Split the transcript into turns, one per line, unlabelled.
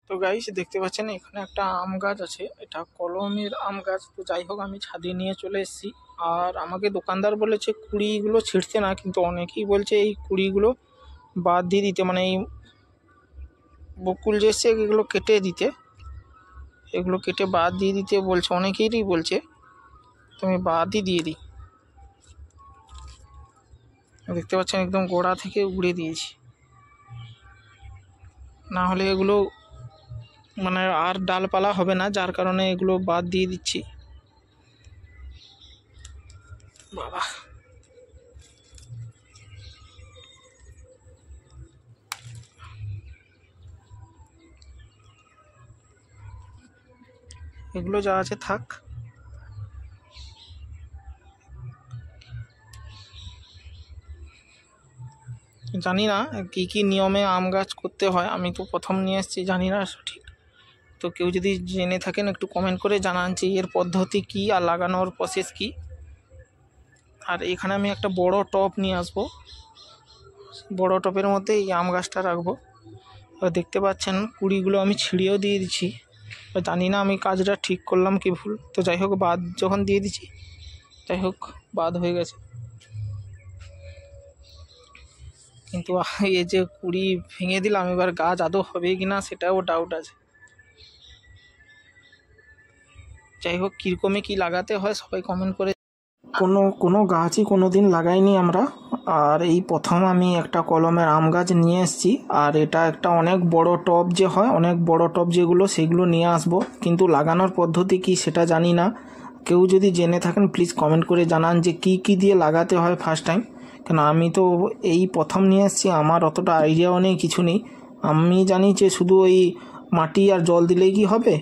তো গাইস দেখতে পাচ্ছেন এখানে একটা আম গাছ আছে, এটা কলমের আম গাছ। তো যাই হোক আমি ছাদে নিয়ে চলে এসেছি। আর আমাকে দোকানদার বলেছে কুড়িগুলো ছিঁড়তে না, কিন্তু অনেকেই বলছে এই কুড়িগুলো বাদ দিয়ে দিতে, মানে এই বকুল যে এসছে এগুলো কেটে দিতে, এগুলো কেটে বাদ দিয়ে দিতে বলছে, অনেকেরই বলছে। তো আমি বাদই দিয়ে দিই। দেখতে পাচ্ছেন একদম গোড়া থেকে উড়ে দিয়েছি, না হলে এগুলো মানে আর ডালপালা হবে না, যার কারণে এগুলো বাদ দিয়ে দিচ্ছি। বাবা, এগুলো যা আছে থাক। জানি না কি কি নিয়মে আম গাছ করতে হয়, আমি তো প্রথম নিয়ে এসেছি, জানি না সঠিক। তো কেউ যদি জেনে থাকেন একটু কমেন্ট করে জানান যে এর পদ্ধতি কি আর লাগানোর প্রসেস কি। আর এখানে আমি একটা বড় টব নিয়ে আসবো, বড় টবের মধ্যে এই আম গাছটা রাখবো। আর দেখতে পাচ্ছেন কুড়িগুলো আমি ছিঁড়েও দিয়ে দিচ্ছি। জানি না আমি কাজটা ঠিক করলাম কি ভুল। তো যাই হোক বাদ যখন দিয়ে দিচ্ছি, যাই হোক বাদ হয়ে গেছে। কিন্তু এই যে কুড়ি ভেঙে দিলাম, এবার গাছ আদৌ হবে কি না সেটাও ডাউট আছে। যাই হোক কীরকমে কী লাগাতে হয় সবাই কমেন্ট করে। কোনো গাছই কোনো দিন লাগাইনি আমরা, আর এই প্রথম আমি একটা কলমের আম গাছ নিয়ে এসেছি। আর এটা একটা অনেক বড় টব যে হয়, অনেক বড় টব যেগুলো, সেগুলো নিয়ে আসবো। কিন্তু লাগানোর পদ্ধতি কি সেটা জানি না। কেউ যদি জেনে থাকেন প্লিজ কমেন্ট করে জানান যে কি কি দিয়ে লাগাতে হয় ফার্স্ট টাইম। কেন আমি তো এই প্রথম নিয়ে এসেছি, আমার অতটা আইডিয়াও নেই, কিছু নেই। আমি জানি যে শুধু ওই মাটি আর জল দিলেই কি হবে।